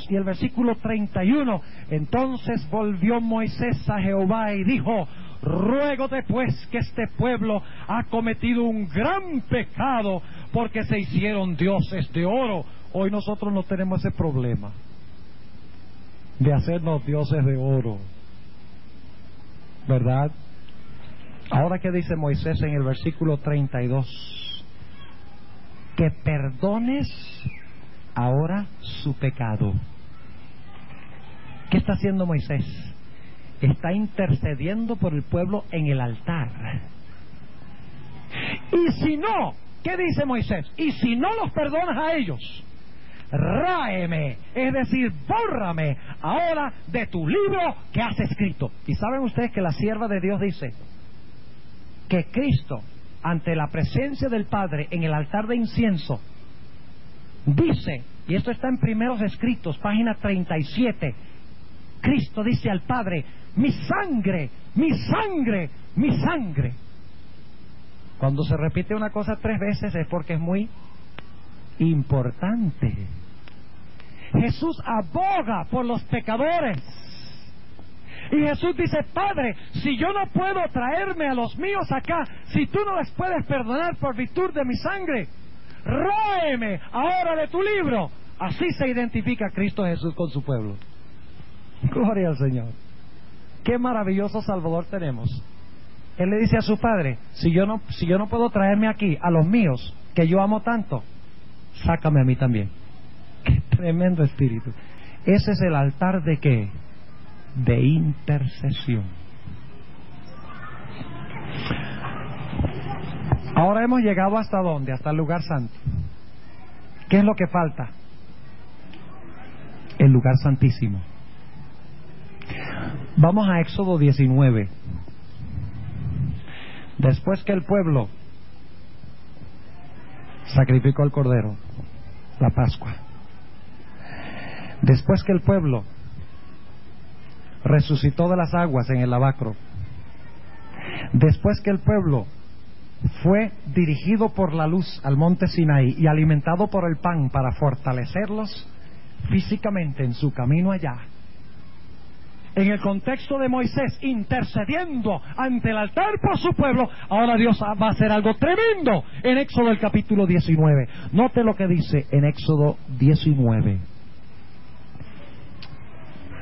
y el versículo 31, entonces volvió Moisés a Jehová y dijo: ruégote pues que este pueblo ha cometido un gran pecado, porque se hicieron dioses de oro. Hoy nosotros no tenemos ese problema de hacernos dioses de oro, ¿verdad? Ahora, ¿qué dice Moisés en el versículo 32? Que perdones ahora su pecado. ¿Qué está haciendo Moisés? Está intercediendo por el pueblo en el altar. Y si no, ¿qué dice Moisés? Y si no los perdonas a ellos, ráeme, es decir, bórrame ahora de tu libro que has escrito. Y saben ustedes que la sierva de Dios dice que Cristo, ante la presencia del Padre en el altar de incienso, dice, y esto está en Primeros Escritos, página 37, Cristo dice al Padre: mi sangre, mi sangre, mi sangre. Cuando se repite una cosa 3 veces es porque es muy importante. Jesús aboga por los pecadores. Y Jesús dice: Padre, si yo no puedo traerme a los míos acá, si tú no les puedes perdonar por virtud de mi sangre, ráeme ahora de tu libro. Así se identifica Cristo Jesús con su pueblo. Gloria al Señor. Qué maravilloso Salvador tenemos. Él le dice a su Padre: si yo no puedo traerme aquí a los míos, que yo amo tanto, sácame a mí también. Qué tremendo espíritu. Ese es el altar de ¿qué? De intercesión. Ahora hemos llegado ¿hasta dónde? Hasta el lugar santo. ¿Qué es lo que falta? El lugar santísimo. Vamos a Éxodo 19. Después que el pueblo sacrificó el cordero, la Pascua, después que el pueblo resucitó de las aguas en el lavacro, después que el pueblo fue dirigido por la luz al monte Sinaí y alimentado por el pan para fortalecerlos físicamente en su camino allá, en el contexto de Moisés intercediendo ante el altar por su pueblo, ahora Dios va a hacer algo tremendo en Éxodo el capítulo 19. Note lo que dice en Éxodo 19,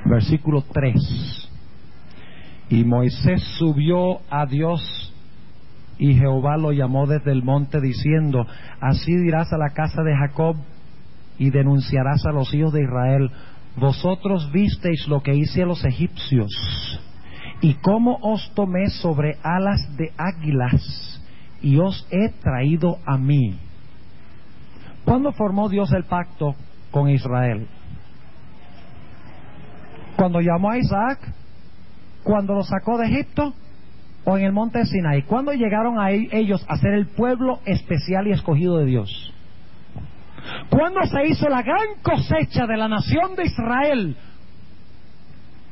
versículo 3. Y Moisés subió a Dios, y Jehová lo llamó desde el monte diciendo: así dirás a la casa de Jacob y denunciarás a los hijos de Israel: vosotros visteis lo que hice a los egipcios, y cómo os tomé sobre alas de águilas, y os he traído a mí. ¿Cuándo formó Dios el pacto con Israel? ¿Cuando llamó a Isaac? ¿Cuando lo sacó de Egipto? ¿O en el monte de Sinaí? ¿Cuándo llegaron a ellos a ser el pueblo especial y escogido de Dios? ¿Cuándo se hizo la gran cosecha de la nación de Israel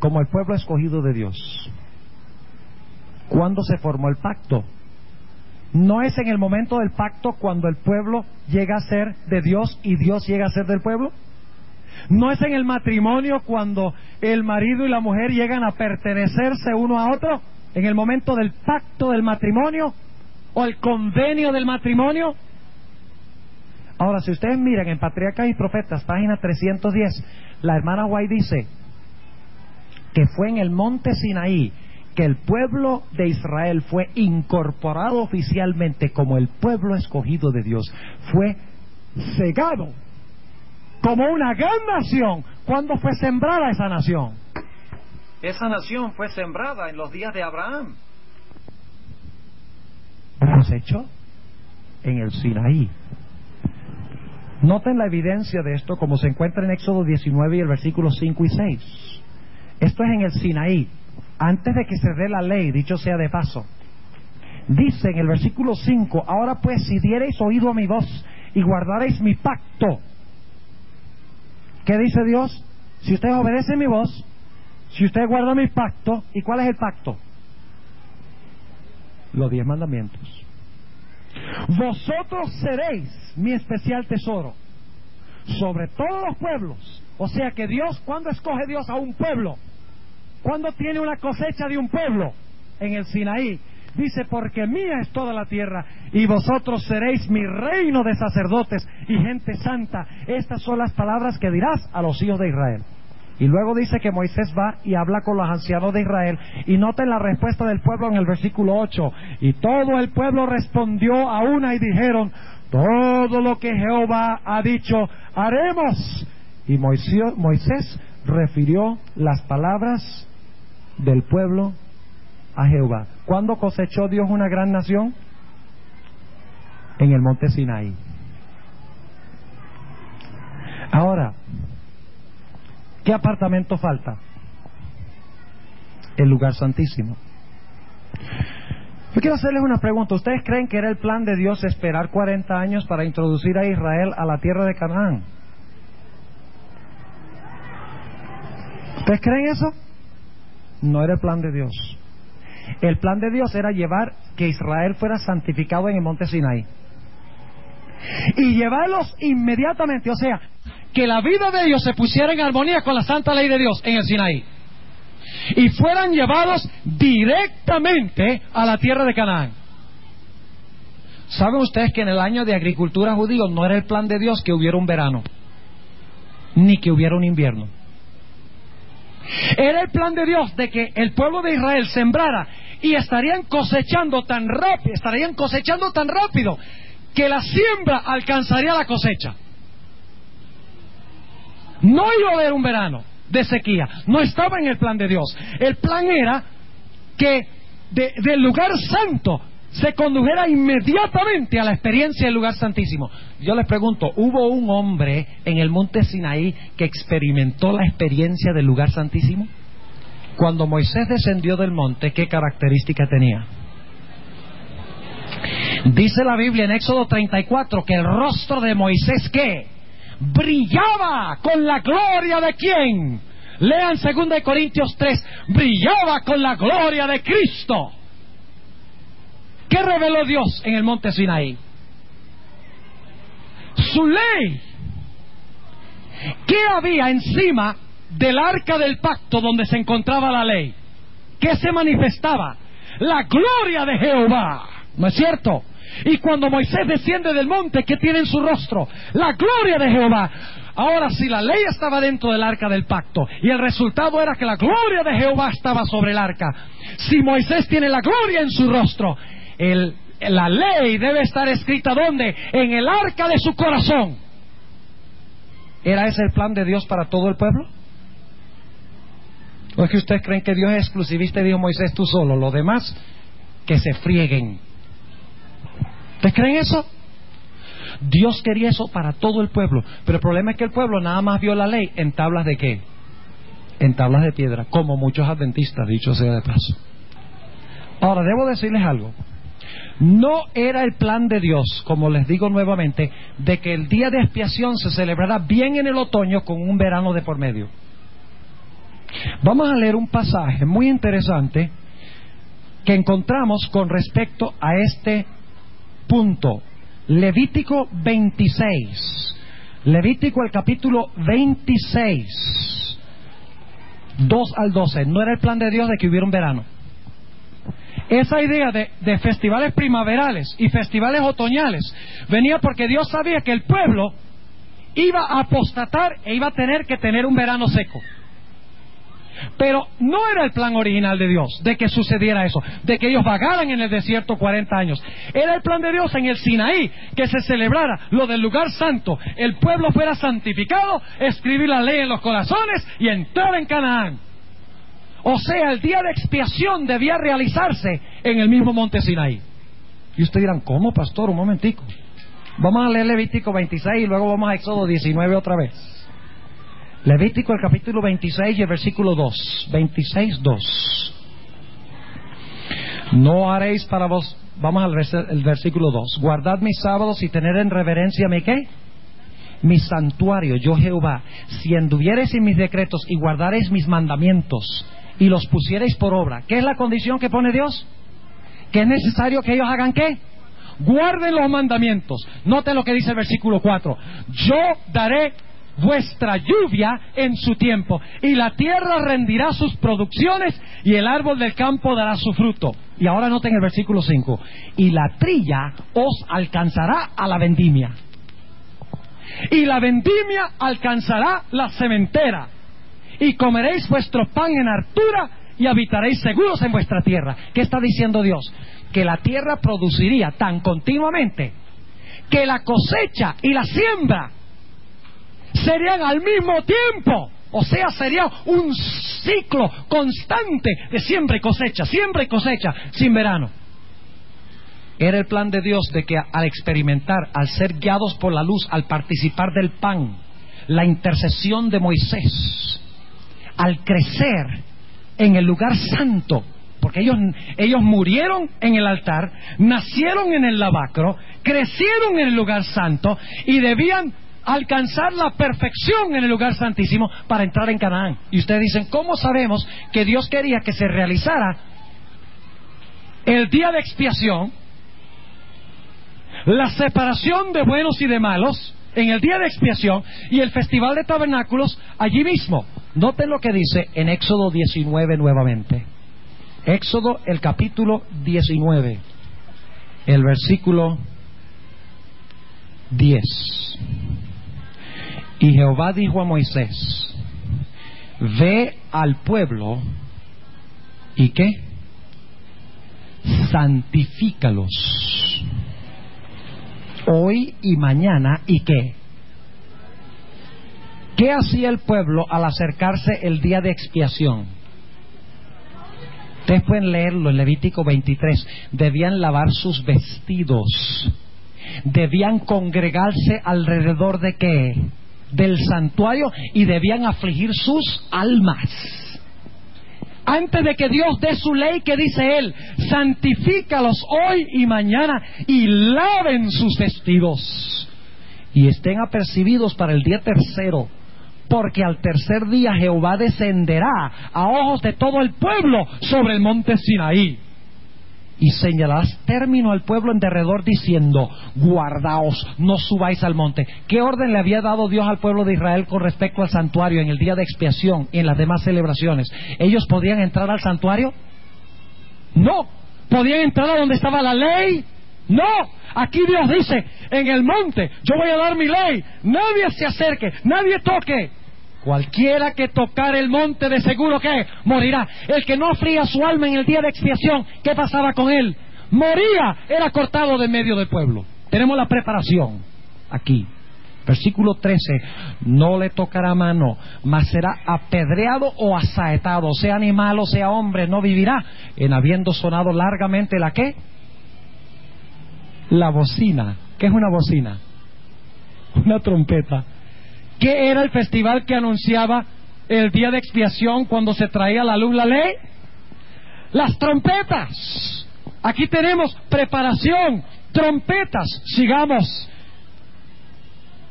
como el pueblo escogido de Dios? ¿Cuándo se formó el pacto? ¿No es en el momento del pacto cuando el pueblo llega a ser de Dios y Dios llega a ser del pueblo? No es en el matrimonio cuando el marido y la mujer llegan a pertenecerse uno a otro, en el momento del pacto del matrimonio o el convenio del matrimonio. Ahora, si ustedes miran en Patriarcas y Profetas, página 310, la hermana White dice que fue en el monte Sinaí que el pueblo de Israel fue incorporado oficialmente como el pueblo escogido de Dios. Fue cegado como una gran nación. ¿Cuándo fue sembrada esa nación? Esa nación fue sembrada en los días de Abraham. Cosechó en el Sinaí. Noten la evidencia de esto como se encuentra en Éxodo 19 y el versículo 5 y 6. Esto es en el Sinaí, antes de que se dé la ley, dicho sea de paso. Dice en el versículo 5: ahora pues, si diereis oído a mi voz y guardareis mi pacto. ¿Qué dice Dios? Si ustedes obedecen mi voz, si ustedes guardan mi pacto. ¿Y cuál es el pacto? Los 10 mandamientos. Vosotros seréis mi especial tesoro sobre todos los pueblos. O sea que Dios, ¿cuándo escoge Dios a un pueblo? ¿Cuándo tiene una cosecha de un pueblo? En el Sinaí. Dice: porque mía es toda la tierra y vosotros seréis mi reino de sacerdotes y gente santa. Estas son las palabras que dirás a los hijos de Israel. Y luego dice que Moisés va y habla con los ancianos de Israel. Y noten la respuesta del pueblo en el versículo 8. Y todo el pueblo respondió a una y dijeron: todo lo que Jehová ha dicho haremos. Y Moisés refirió las palabras del pueblo a Jehová. ¿Cuándo cosechó Dios una gran nación? En el monte Sinaí. Ahora, ¿qué apartamento falta? El lugar santísimo. Yo quiero hacerles una pregunta. ¿Ustedes creen que era el plan de Dios esperar 40 años para introducir a Israel a la tierra de Canaán? ¿Ustedes creen eso? No era el plan de Dios. El plan de Dios era llevar que Israel fuera santificado en el monte Sinaí y llevarlos inmediatamente, o sea, que la vida de ellos se pusiera en armonía con la santa ley de Dios en el Sinaí y fueran llevados directamente a la tierra de Canaán. ¿Saben ustedes que en el año de agricultura judío no era el plan de Dios que hubiera un verano ni que hubiera un invierno? Era el plan de Dios de que el pueblo de Israel sembrara y estarían cosechando tan rápido que la siembra alcanzaría la cosecha. No iba a haber un verano de sequía, no estaba en el plan de Dios. El plan era que del lugar santo se condujera inmediatamente a la experiencia del lugar santísimo. Yo les pregunto, ¿hubo un hombre en el monte Sinaí que experimentó la experiencia del lugar santísimo? Cuando Moisés descendió del monte, ¿qué característica tenía? Dice la Biblia en Éxodo 34 que el rostro de Moisés, ¿qué? Brillaba con la gloria de ¿quién? Lean 2 Corintios 3, brillaba con la gloria de Cristo. ¿Qué reveló Dios en el monte Sinaí? Su ley. ¿Qué había encima del arca del pacto donde se encontraba la ley? ¿Qué se manifestaba? La gloria de Jehová, ¿no es cierto? Y cuando Moisés desciende del monte, ¿qué tiene en su rostro? La gloria de Jehová. Ahora, si la ley estaba dentro del arca del pacto y el resultado era que la gloria de Jehová estaba sobre el arca, si Moisés tiene la gloria en su rostro, la ley debe estar escrita ¿dónde? En el arca de su corazón. ¿Era ese el plan de Dios para todo el pueblo? ¿O es que ustedes creen que Dios es exclusivista y dijo: Moisés, tú solo, los demás que se frieguen? ¿Ustedes creen eso? Dios quería eso para todo el pueblo, pero el problema es que el pueblo nada más vio la ley en tablas de ¿qué? En tablas de piedra, como muchos adventistas, dicho sea de paso. Ahora, debo decirles algo. No era el plan de Dios, como les digo nuevamente, de que el día de expiación se celebrara bien en el otoño con un verano de por medio. Vamos a leer un pasaje muy interesante que encontramos con respecto a este punto. Levítico 26. Levítico el capítulo 26, 2 al 12. No era el plan de Dios de que hubiera un verano. Esa idea de festivales primaverales y festivales otoñales venía porque Dios sabía que el pueblo iba a apostatar e iba a tener que tener un verano seco. Pero no era el plan original de Dios de que sucediera eso, de que ellos vagaran en el desierto 40 años. Era el plan de Dios en el Sinaí, que se celebrara lo del lugar santo, el pueblo fuera santificado, escribir la ley en los corazones y entrar en Canaán. O sea, el día de expiación debía realizarse en el mismo monte Sinaí. Y ustedes dirán, ¿cómo, pastor? Un momentico. Vamos a leer Levítico 26 y luego vamos a Éxodo 19 otra vez. Levítico el capítulo 26 y el versículo 2. 26, 2. No haréis para vos... Vamos al versículo 2. Guardad mis sábados y tener en reverencia mi ¿qué? Mi santuario, yo Jehová. Si anduviereis en mis decretos y guardareis mis mandamientos y los pusiereis por obra. ¿Qué es la condición que pone Dios? Que es necesario que ellos hagan ¿qué? Guarden los mandamientos. Noten lo que dice el versículo 4. Yo daré vuestra lluvia en su tiempo, y la tierra rendirá sus producciones, y el árbol del campo dará su fruto. Y ahora noten el versículo 5. Y la trilla os alcanzará a la vendimia, y la vendimia alcanzará la sementera, y comeréis vuestro pan en hartura, y habitaréis seguros en vuestra tierra. ¿Qué está diciendo Dios? Que la tierra produciría tan continuamente que la cosecha y la siembra serían al mismo tiempo. O sea, sería un ciclo constante de siembra y cosecha, sin verano. Era el plan de Dios de que al experimentar, al ser guiados por la luz, al participar del pan, la intercesión de Moisés, al crecer en el lugar santo, porque ellos murieron en el altar, nacieron en el lavacro, crecieron en el lugar santo y debían alcanzar la perfección en el lugar santísimo para entrar en Canaán. Y ustedes dicen, ¿cómo sabemos que Dios quería que se realizara el día de expiación, la separación de buenos y de malos en el día de expiación y el festival de tabernáculos allí mismo? Noten lo que dice en Éxodo 19 nuevamente. Éxodo el capítulo 19, el versículo 10. Y Jehová dijo a Moisés: ve al pueblo y ¿qué? Santifícalos hoy y mañana. ¿Y qué? ¿Qué hacía el pueblo al acercarse el día de expiación? Ustedes pueden leerlo en Levítico 23. Debían lavar sus vestidos, debían congregarse alrededor de ¿qué? Del santuario, y debían afligir sus almas antes de que Dios dé su ley, que dice Él: santifícalos hoy y mañana, y laven sus vestidos y estén apercibidos para el día tercero, porque al tercer día Jehová descenderá a ojos de todo el pueblo sobre el monte Sinaí, y señalarás término al pueblo en derredor, diciendo: guardaos, no subáis al monte. ¿Qué orden le había dado Dios al pueblo de Israel con respecto al santuario en el día de expiación y en las demás celebraciones? ¿Ellos podían entrar al santuario? No. ¿Podían entrar a donde estaba la ley? No. Aquí Dios dice: en el monte yo voy a dar mi ley, nadie se acerque, nadie toque. Cualquiera que tocar el monte, de seguro que morirá. El que no afría su alma en el día de expiación, ¿qué pasaba con él? Moría, era cortado de medio del pueblo. Tenemos la preparación aquí. Versículo 13: no le tocará mano, mas será apedreado o asaetado, sea animal o sea hombre, no vivirá, en habiendo sonado largamente la ¿qué? La bocina. ¿Qué es una bocina? Una trompeta. ¿Qué era el festival que anunciaba el día de expiación cuando se traía a la luz la ley? Las trompetas. Aquí tenemos preparación, trompetas. Sigamos.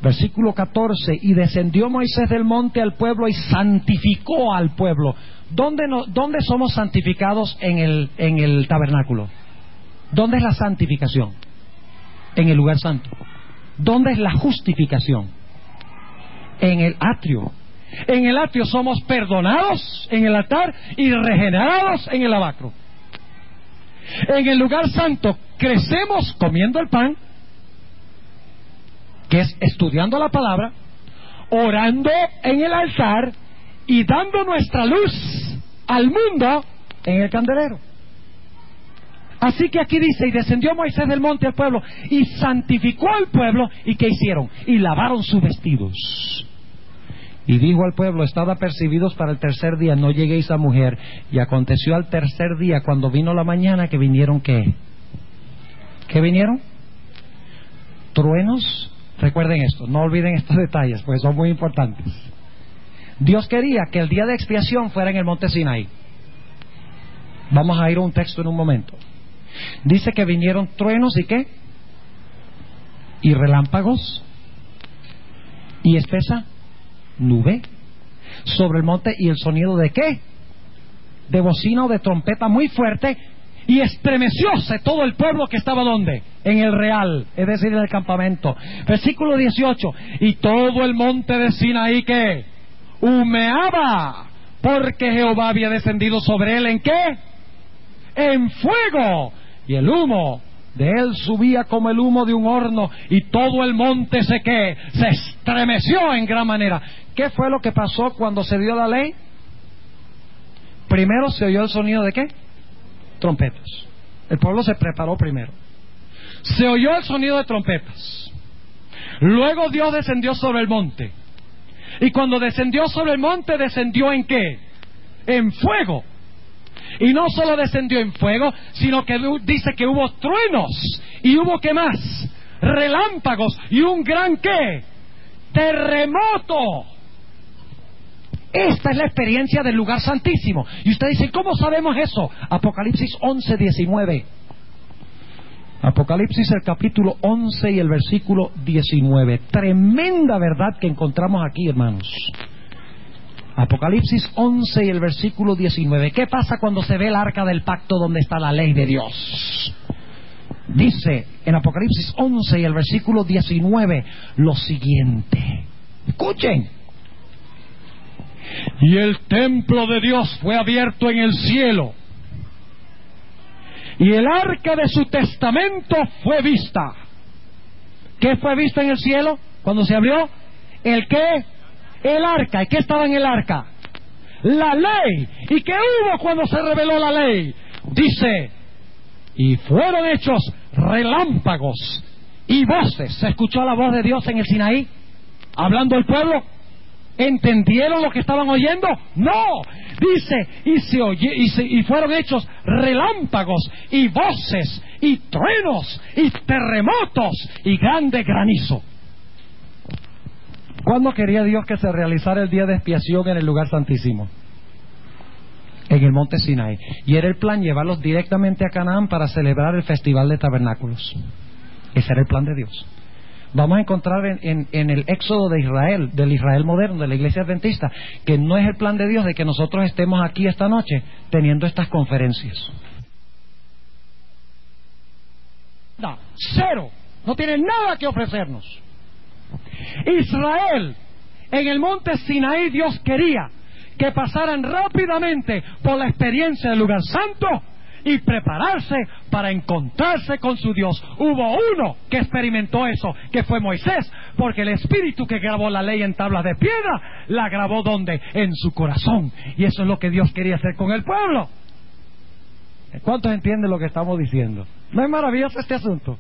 Versículo 14: y descendió Moisés del monte al pueblo y santificó al pueblo. ¿Dónde somos santificados en el tabernáculo? ¿Dónde es la santificación? En el lugar santo. ¿Dónde es la justificación? En el atrio. En el atrio somos perdonados en el altar y regenerados en el lavacro. En el lugar santo crecemos comiendo el pan, que es estudiando la palabra, orando en el altar y dando nuestra luz al mundo en el candelero. Así que aquí dice, y descendió Moisés del monte al pueblo y santificó al pueblo. ¿Y qué hicieron? Y lavaron sus vestidos. Y dijo al pueblo, estad apercibidos para el tercer día, no lleguéis a mujer. Y aconteció al tercer día, cuando vino la mañana, que vinieron ¿qué? ¿Qué vinieron? Truenos. Recuerden esto, no olviden estos detalles, pues son muy importantes. Dios quería que el día de expiación fuera en el monte Sinaí. Vamos a ir a un texto en un momento. Dice que vinieron truenos y ¿qué? Y relámpagos y espesa nube sobre el monte, y el sonido de ¿qué? De bocina o de trompeta muy fuerte, y estremecióse todo el pueblo que estaba ¿dónde? En el real, es decir, en el campamento. Versículo 18, y todo el monte de Sinaí ¿qué? Humeaba, porque Jehová había descendido sobre él ¿en qué? En fuego, y el humo de él subía como el humo de un horno, y todo el monte se estremeció en gran manera. ¿Qué fue lo que pasó cuando se dio la ley? Primero se oyó el sonido de ¿qué? Trompetas. El pueblo se preparó primero. Se oyó el sonido de trompetas. Luego Dios descendió sobre el monte. Y cuando descendió sobre el monte, ¿descendió en qué? En fuego. Y no solo descendió en fuego, sino que dice que hubo truenos. ¿Y hubo qué más? Relámpagos. Y un gran ¿qué? Terremoto. Esta es la experiencia del lugar santísimo. Y usted dice, ¿cómo sabemos eso? Apocalipsis 11:19. Apocalipsis, el capítulo 11 y el versículo 19. Tremenda verdad que encontramos aquí, hermanos. Apocalipsis 11 y el versículo 19. ¿Qué pasa cuando se ve el arca del pacto donde está la ley de Dios? Dice en Apocalipsis 11 y el versículo 19 lo siguiente. Escuchen. Y el templo de Dios fue abierto en el cielo, y el arca de su testamento fue vista. ¿Qué fue vista en el cielo cuando se abrió? ¿El qué? El arca. ¿Y qué estaba en el arca? La ley. ¿Y qué hubo cuando se reveló la ley? Dice, y fueron hechos relámpagos y voces. ¿Se escuchó la voz de Dios en el Sinaí hablando al pueblo? ¿Entendieron lo que estaban oyendo? No. Dice, y fueron hechos relámpagos y voces y truenos y terremotos y grande granizo. ¿Cuándo quería Dios que se realizara el día de expiación en el lugar santísimo? En el monte Sinaí. Y era el plan llevarlos directamente a Canaán para celebrar el festival de tabernáculos. Ese era el plan de Dios. Vamos a encontrar en el éxodo de Israel, del Israel moderno, de la iglesia adventista, que no es el plan de Dios de que nosotros estemos aquí esta noche teniendo estas conferencias. Cero. No tienen nada que ofrecernos. Israel, en el monte Sinaí, Dios quería que pasaran rápidamente por la experiencia del lugar santo y prepararse para encontrarse con su Dios. Hubo uno que experimentó eso, que fue Moisés, porque el Espíritu que grabó la ley en tablas de piedra, la grabó ¿dónde? En su corazón. Y eso es lo que Dios quería hacer con el pueblo. ¿Cuántos entienden lo que estamos diciendo? ¿No es maravilloso este asunto?